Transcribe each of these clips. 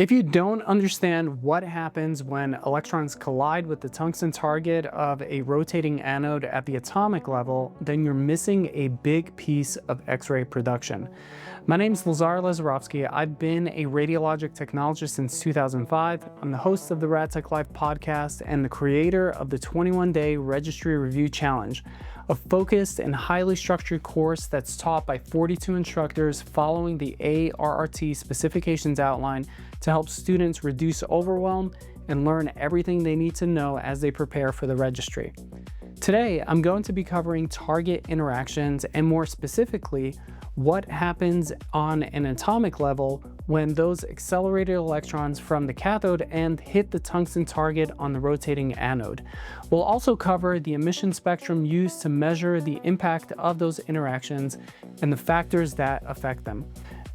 If you don't understand what happens when electrons collide with the tungsten target of a rotating anode at the atomic level, then you're missing a big piece of X-ray production. My name is Lazar Lazarovsky. I've been a radiologic technologist since 2005. I'm the host of the RadTech Live podcast and the creator of the 21-day Registry Review Challenge, a focused and highly structured course that's taught by 42 instructors following the ARRT specifications outline to help students reduce overwhelm and learn everything they need to know as they prepare for the registry. Today, I'm going to be covering target interactions and more specifically, what happens on an atomic level when those accelerated electrons from the cathode end hit the tungsten target on the rotating anode. We'll also cover the emission spectrum used to measure the impact of those interactions and the factors that affect them.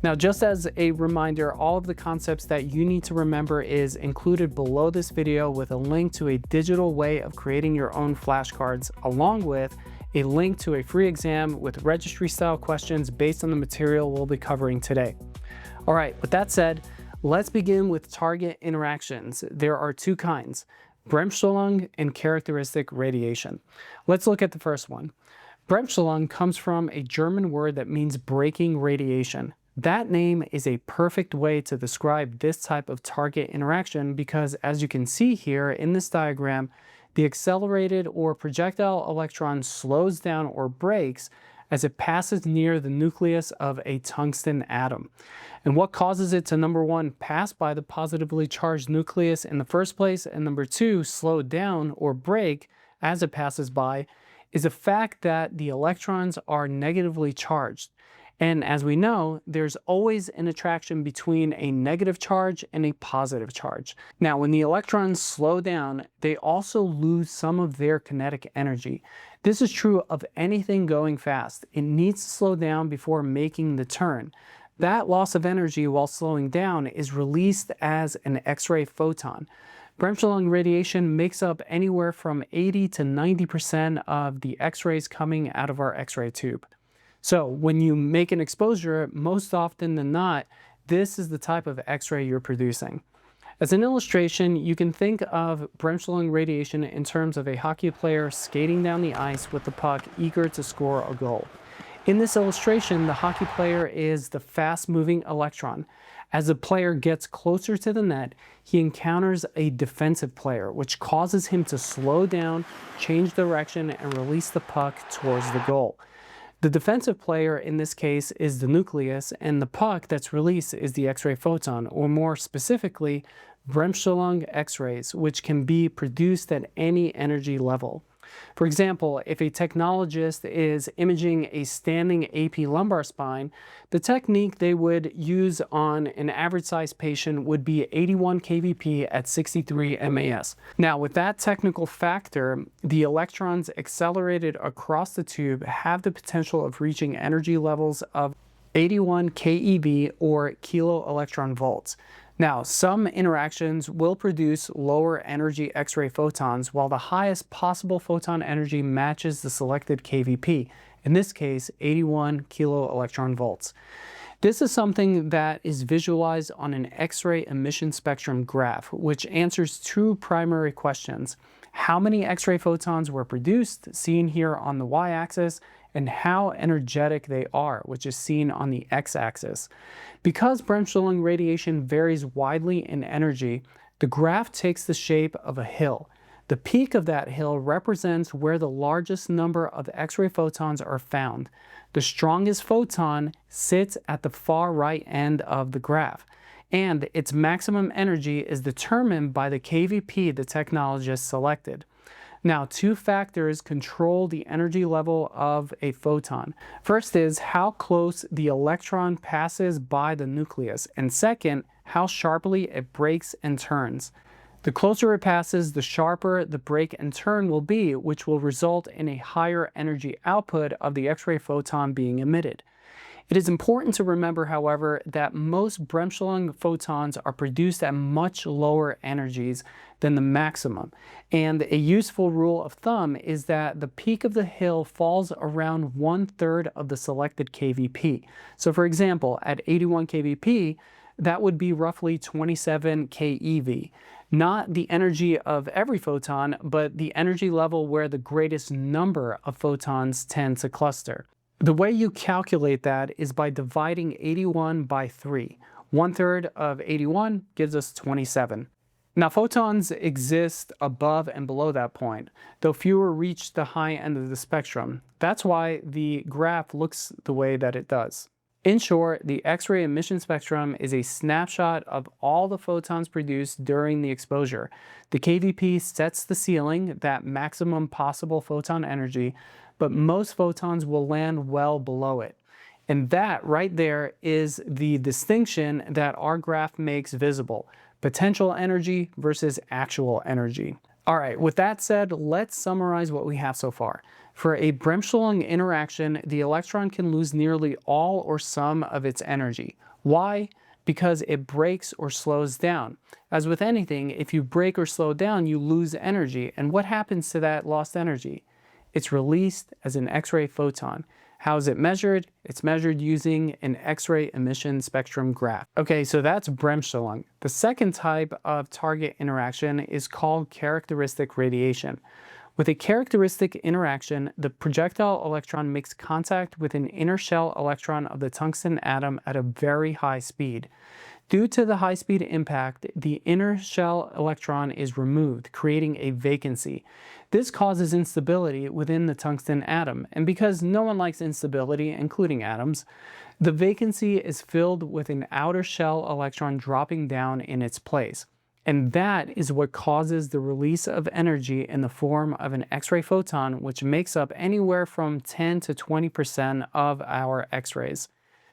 Now, just as a reminder, all of the concepts that you need to remember is included below this video with a link to a digital way of creating your own flashcards, along with a link to a free exam with registry-style questions based on the material we'll be covering today. All right, with that said, let's begin with target interactions. There are two kinds, Bremsstrahlung and characteristic radiation. Let's look at the first one. Bremsstrahlung comes from a German word that means breaking radiation. That name is a perfect way to describe this type of target interaction because, as you can see here in this diagram, the accelerated or projectile electron slows down or breaks as it passes near the nucleus of a tungsten atom. And what causes it to, number one, pass by the positively charged nucleus in the first place, and number two, slow down or break as it passes by, is the fact that the electrons are negatively charged. And as we know, there's always an attraction between a negative charge and a positive charge. Now, when the electrons slow down, they also lose some of their kinetic energy. This is true of anything going fast. It needs to slow down before making the turn. That loss of energy while slowing down is released as an X-ray photon. Bremsstrahlung radiation makes up anywhere from 80 to 90% of the X-rays coming out of our X-ray tube. So when you make an exposure, most often than not, this is the type of X-ray you're producing. As an illustration, you can think of Bremsstrahlung radiation in terms of a hockey player skating down the ice with the puck, eager to score a goal. In this illustration, the hockey player is the fast-moving electron. As the player gets closer to the net, he encounters a defensive player, which causes him to slow down, change direction, and release the puck towards the goal. The defensive player in this case is the nucleus, and the puck that's released is the X-ray photon, or more specifically, Bremsstrahlung X-rays, which can be produced at any energy level. For example, if a technologist is imaging a standing AP lumbar spine, the technique they would use on an average-sized patient would be 81 kVp at 63 MAS. Now, with that technical factor, the electrons accelerated across the tube have the potential of reaching energy levels of 81 keV or kilo electron volts. Now, some interactions will produce lower energy X-ray photons while the highest possible photon energy matches the selected kVp, in this case 81 kilo electron volts. This is something that is visualized on an X-ray emission spectrum graph, which answers two primary questions. How many X-ray photons were produced, seen here on the y-axis, and how energetic they are, which is seen on the x-axis. Because Bremsstrahlung radiation varies widely in energy, the graph takes the shape of a hill. The peak of that hill represents where the largest number of X-ray photons are found. The strongest photon sits at the far right end of the graph, and its maximum energy is determined by the kVp the technologist selected. Now, two factors control the energy level of a photon. First is how close the electron passes by the nucleus, and second, how sharply it breaks and turns. The closer it passes, the sharper the break and turn will be, which will result in a higher energy output of the X-ray photon being emitted. It is important to remember, however, that most Bremsstrahlung photons are produced at much lower energies than the maximum. And a useful rule of thumb is that the peak of the hill falls around 1/3 of the selected kVp. So for example, at 81 kVp, that would be roughly 27 keV. Not the energy of every photon, but the energy level where the greatest number of photons tend to cluster. The way you calculate that is by dividing 81 by 3. 1/3 of 81 gives us 27. Now, photons exist above and below that point, though fewer reach the high end of the spectrum. That's why the graph looks the way that it does. In short, the X-ray emission spectrum is a snapshot of all the photons produced during the exposure. The KVP sets the ceiling, that maximum possible photon energy, but most photons will land well below it. And that right there is the distinction that our graph makes visible: potential energy versus actual energy. All right, with that said, let's summarize what we have so far. For a Bremsstrahlung interaction, the electron can lose nearly all or some of its energy. Why? Because it breaks or slows down. As with anything, if you break or slow down, you lose energy. And what happens to that lost energy? It's released as an X-ray photon. How is it measured? It's measured using an X-ray emission spectrum graph. Okay, so that's Bremsstrahlung. The second type of target interaction is called characteristic radiation. With a characteristic interaction, the projectile electron makes contact with an inner shell electron of the tungsten atom at a very high speed. Due to the high-speed impact, the inner shell electron is removed, creating a vacancy. This causes instability within the tungsten atom, and because no one likes instability, including atoms, the vacancy is filled with an outer shell electron dropping down in its place. And that is what causes the release of energy in the form of an X-ray photon, which makes up anywhere from 10 to 20% of our X-rays.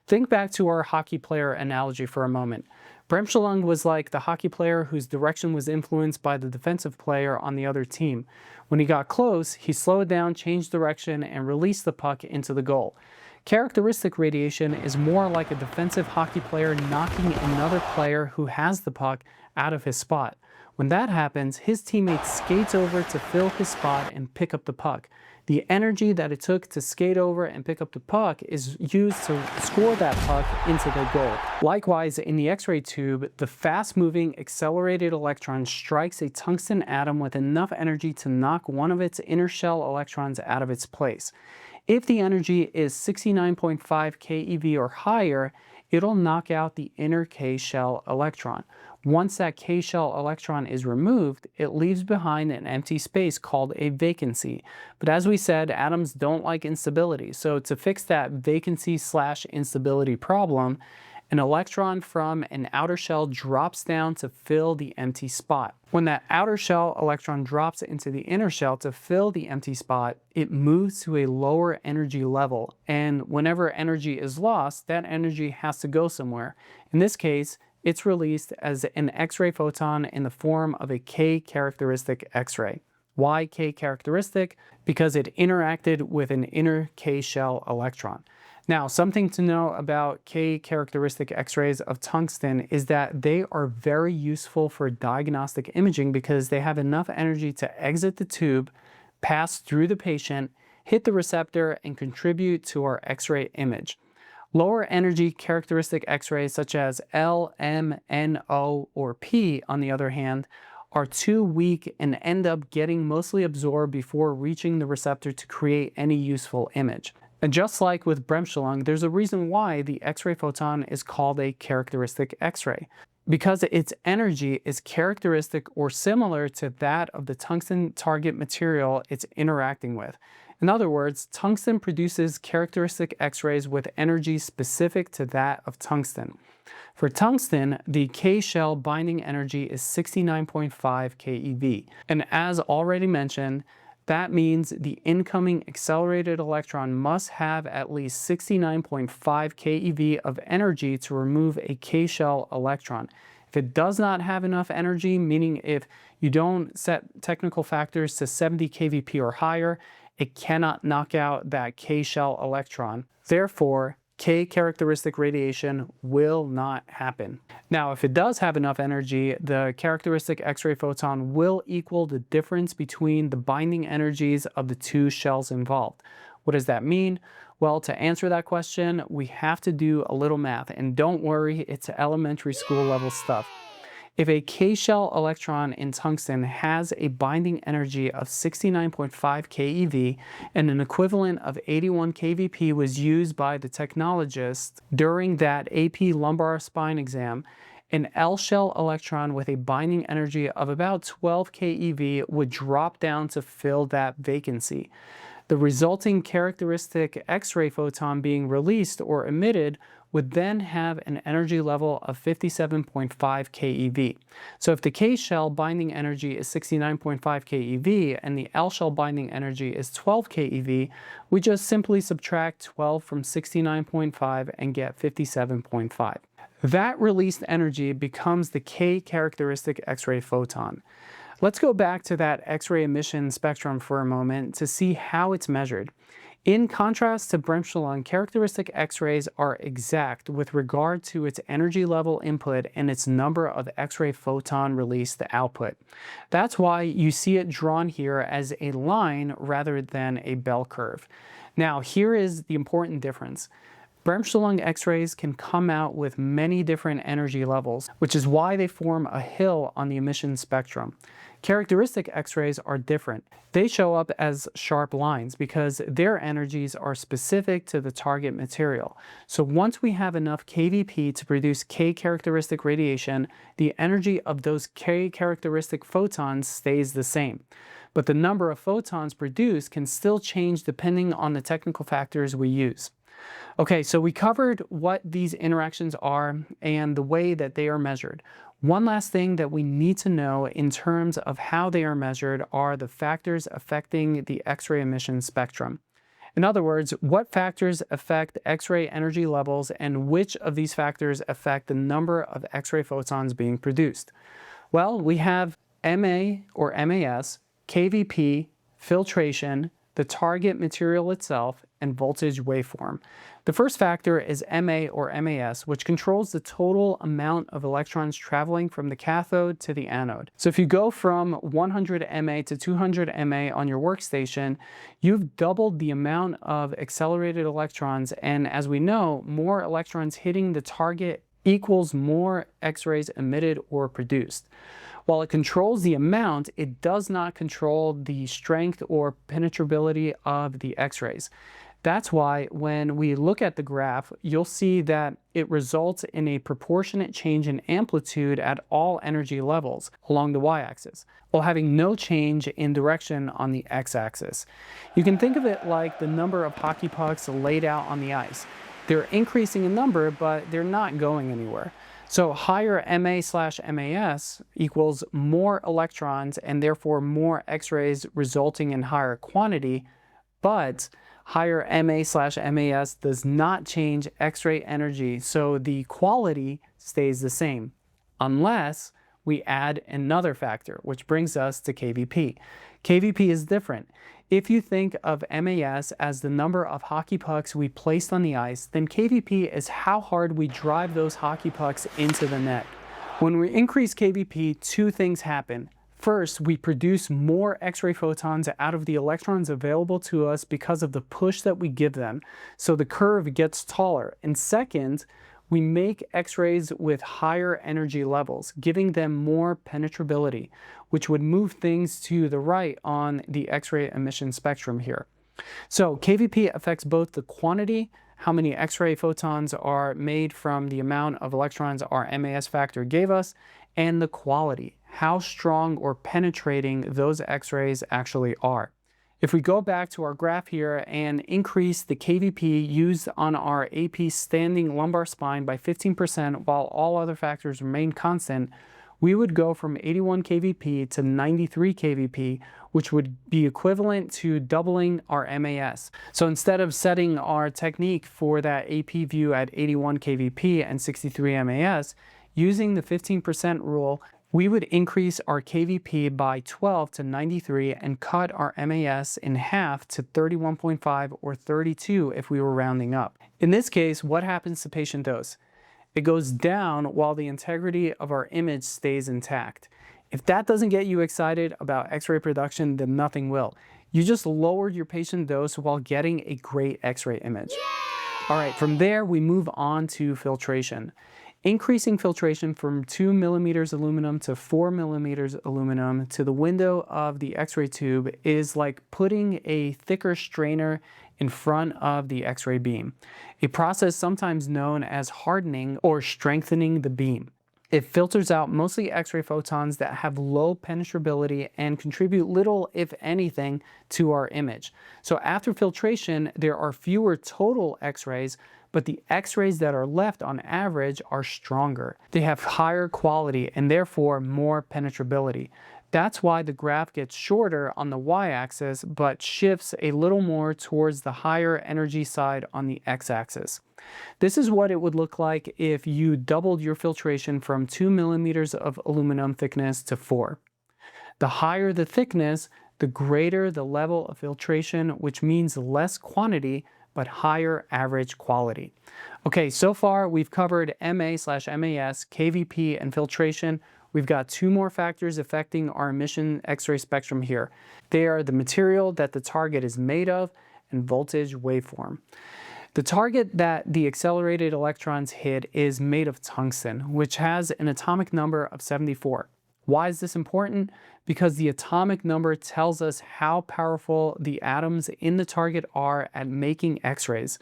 Think back to our hockey player analogy for a moment. Bremsstrahlung was like the hockey player whose direction was influenced by the defensive player on the other team. When he got close, he slowed down, changed direction, and released the puck into the goal. Characteristic radiation is more like a defensive hockey player knocking another player who has the puck out of his spot. When that happens, his teammate skates over to fill his spot and pick up the puck. The energy that it took to skate over and pick up the puck is used to score that puck into the goal. Likewise, in the X-ray tube, the fast-moving accelerated electron strikes a tungsten atom with enough energy to knock one of its inner shell electrons out of its place. If the energy is 69.5 keV or higher, it'll knock out the inner K-shell electron. Once that K-shell electron is removed, it leaves behind an empty space called a vacancy. But as we said, atoms don't like instability. So to fix that vacancy/instability problem, an electron from an outer shell drops down to fill the empty spot. When that outer shell electron drops into the inner shell to fill the empty spot, it moves to a lower energy level. And whenever energy is lost, that energy has to go somewhere. In this case, it's released as an X-ray photon in the form of a K-characteristic X-ray. Why K-characteristic? Because it interacted with an inner K-shell electron. Now, something to know about K-characteristic X-rays of tungsten is that they are very useful for diagnostic imaging because they have enough energy to exit the tube, pass through the patient, hit the receptor, and contribute to our X-ray image. Lower energy characteristic X-rays such as L, M, N, O, or P, on the other hand, are too weak and end up getting mostly absorbed before reaching the receptor to create any useful image. And just like with Bremsstrahlung, there's a reason why the X-ray photon is called a characteristic X-ray. Because its energy is characteristic or similar to that of the tungsten target material it's interacting with. In other words, tungsten produces characteristic X-rays with energy specific to that of tungsten. For tungsten, the K-shell binding energy is 69.5 keV. And as already mentioned, that means the incoming accelerated electron must have at least 69.5 keV of energy to remove a K-shell electron. If it does not have enough energy, meaning if you don't set technical factors to 70 kVp or higher, it cannot knock out that K-shell electron. Therefore, K-characteristic radiation will not happen. Now, if it does have enough energy, the characteristic X-ray photon will equal the difference between the binding energies of the two shells involved. What does that mean? Well, to answer that question, we have to do a little math, and don't worry, it's elementary school level stuff. If a K-shell electron in tungsten has a binding energy of 69.5 keV and an equivalent of 81 kVp was used by the technologist during that AP lumbar spine exam, an L-shell electron with a binding energy of about 12 keV would drop down to fill that vacancy. The resulting characteristic X-ray photon being released or emitted would then have an energy level of 57.5 keV. So if the K-shell binding energy is 69.5 keV and the L-shell binding energy is 12 keV, we just simply subtract 12 from 69.5 and get 57.5. That released energy becomes the K characteristic X-ray photon. Let's go back to that X-ray emission spectrum for a moment to see how it's measured. In contrast to Bremsstrahlung, characteristic X-rays are exact with regard to its energy level input and its number of X-ray photon released output. That's why you see it drawn here as a line rather than a bell curve. Now, here is the important difference. Bremsstrahlung X-rays can come out with many different energy levels, which is why they form a hill on the emission spectrum. Characteristic X-rays are different. They show up as sharp lines because their energies are specific to the target material. So once we have enough kVp to produce K characteristic radiation, the energy of those K characteristic photons stays the same. But the number of photons produced can still change depending on the technical factors we use. Okay, so we covered what these interactions are and the way that they are measured. One last thing that we need to know in terms of how they are measured are the factors affecting the X-ray emission spectrum. In other words, what factors affect X-ray energy levels and which of these factors affect the number of X-ray photons being produced? Well, we have MA or MAS, KVP, filtration, the target material itself, and voltage waveform. The first factor is MA or MAS, which controls the total amount of electrons traveling from the cathode to the anode. So if you go from 100 MA to 200 MA on your workstation, you've doubled the amount of accelerated electrons, and as we know, more electrons hitting the target equals more X-rays emitted or produced. While it controls the amount, it does not control the strength or penetrability of the X-rays. That's why when we look at the graph, you'll see that it results in a proportionate change in amplitude at all energy levels along the y-axis, while having no change in direction on the x-axis. You can think of it like the number of hockey pucks laid out on the ice. They're increasing in number, but they're not going anywhere. So higher MA/MAS equals more electrons and therefore more X-rays resulting in higher quantity, but higher MA/MAS does not change X-ray energy, so the quality stays the same, unless we add another factor, which brings us to KVP. KVP is different. If you think of MAS as the number of hockey pucks we placed on the ice, then KVP is how hard we drive those hockey pucks into the net. When we increase KVP, two things happen. First, we produce more X-ray photons out of the electrons available to us because of the push that we give them, so the curve gets taller. And second, we make X-rays with higher energy levels, giving them more penetrability, which would move things to the right on the X-ray emission spectrum here. So KVP affects both the quantity, how many X-ray photons are made from the amount of electrons our MAS factor gave us, and the quality, how strong or penetrating those X-rays actually are. If we go back to our graph here and increase the KVP used on our AP standing lumbar spine by 15% while all other factors remain constant, we would go from 81 kVp to 93 kVp, which would be equivalent to doubling our MAS. So instead of setting our technique for that AP view at 81 kVp and 63 MAS, using the 15% rule, we would increase our KVP by 12 to 93 and cut our MAS in half to 31.5 or 32 if we were rounding up. In this case, what happens to patient dose? It goes down while the integrity of our image stays intact. If that doesn't get you excited about X-ray production, then nothing will. You just lowered your patient dose while getting a great X-ray image. All right, from there, we move on to filtration. Increasing filtration from 2 millimeters aluminum to 4 millimeters aluminum to the window of the X-ray tube is like putting a thicker strainer in front of the X-ray beam, a process sometimes known as hardening or strengthening the beam. It filters out mostly X-ray photons that have low penetrability and contribute little, if anything, to our image. So after filtration, there are fewer total X-rays, but the X-rays that are left on average are stronger. They have higher quality and therefore more penetrability. That's why the graph gets shorter on the y-axis, but shifts a little more towards the higher energy side on the x-axis. This is what it would look like if you doubled your filtration from 2 millimeters of aluminum thickness to 4. The higher the thickness, the greater the level of filtration, which means less quantity, but higher average quality. Okay, so far we've covered MA/MAS, KVP, and filtration. We've got 2 more factors affecting our emission X-ray spectrum here. They are the material that the target is made of and voltage waveform. The target that the accelerated electrons hit is made of tungsten, which has an atomic number of 74. Why is this important? Because the atomic number tells us how powerful the atoms in the target are at making X-rays.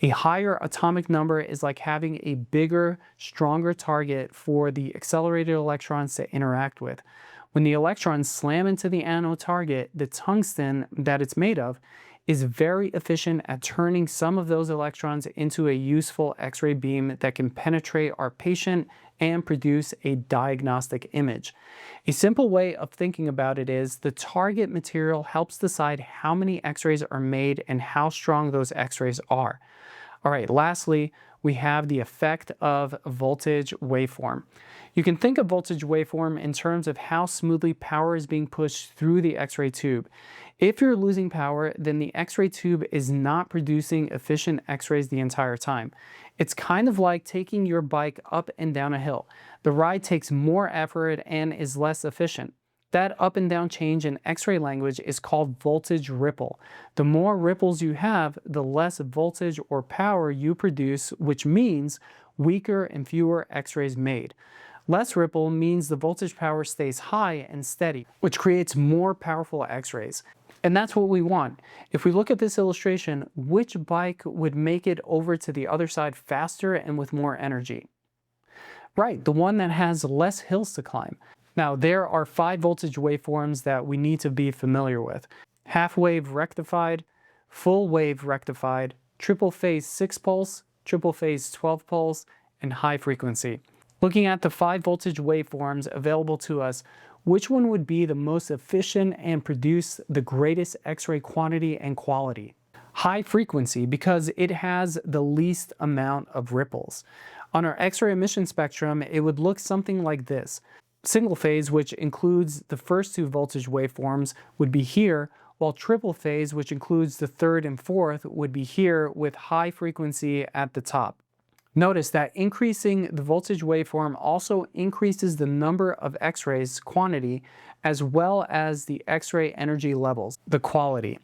A higher atomic number is like having a bigger, stronger target for the accelerated electrons to interact with. When the electrons slam into the anode target, the tungsten that it's made of is very efficient at turning some of those electrons into a useful X-ray beam that can penetrate our patient and produce a diagnostic image. A simple way of thinking about it is the target material helps decide how many X-rays are made and how strong those X-rays are. All right, lastly, we have the effect of voltage waveform. You can think of voltage waveform in terms of how smoothly power is being pushed through the X-ray tube. If you're losing power, then the X-ray tube is not producing efficient X-rays the entire time. It's kind of like taking your bike up and down a hill. The ride takes more effort and is less efficient. That up and down change in X-ray language is called voltage ripple. The more ripples you have, the less voltage or power you produce, which means weaker and fewer X-rays made. Less ripple means the voltage power stays high and steady, which creates more powerful X-rays. And that's what we want. If we look at this illustration, which bike would make it over to the other side faster and with more energy? Right, the one that has less hills to climb. Now, there are 5 voltage waveforms that we need to be familiar with. Half wave rectified, full wave rectified, triple phase 6 pulse, triple phase 12 pulse, and high frequency. Looking at the 5 voltage waveforms available to us, which one would be the most efficient and produce the greatest X-ray quantity and quality? High frequency, because it has the least amount of ripples. On our X-ray emission spectrum, it would look something like this. Single phase, which includes the first 2 voltage waveforms, would be here, while triple phase, which includes the 3rd and 4th, would be here with high frequency at the top. Notice that increasing the voltage waveform also increases the number of X-rays quantity as well as the X-ray energy levels, the quality.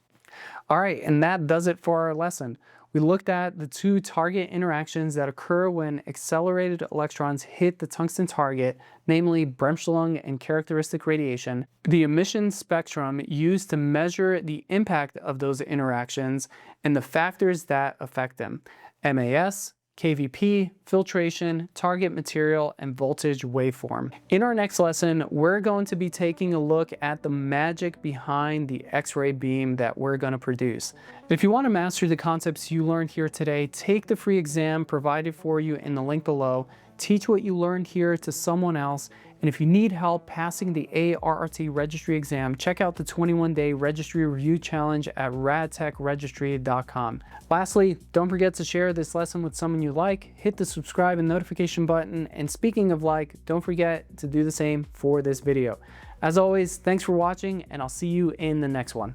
All right, and that does it for our lesson. We looked at the 2 target interactions that occur when accelerated electrons hit the tungsten target, namely Bremsstrahlung and characteristic radiation, the emission spectrum used to measure the impact of those interactions, and the factors that affect them, MAS, KVP, filtration, target material, and voltage waveform. In our next lesson, we're going to be taking a look at the magic behind the X-ray beam that we're going to produce. If you want to master the concepts you learned here today, take the free exam provided for you in the link below, teach what you learned here to someone else, and if you need help passing the ARRT registry exam, check out the 21-day registry review challenge at radtechregistry.com. Lastly, don't forget to share this lesson with someone you like, hit the subscribe and notification button, and speaking of like, don't forget to do the same for this video. As always, thanks for watching, and I'll see you in the next one.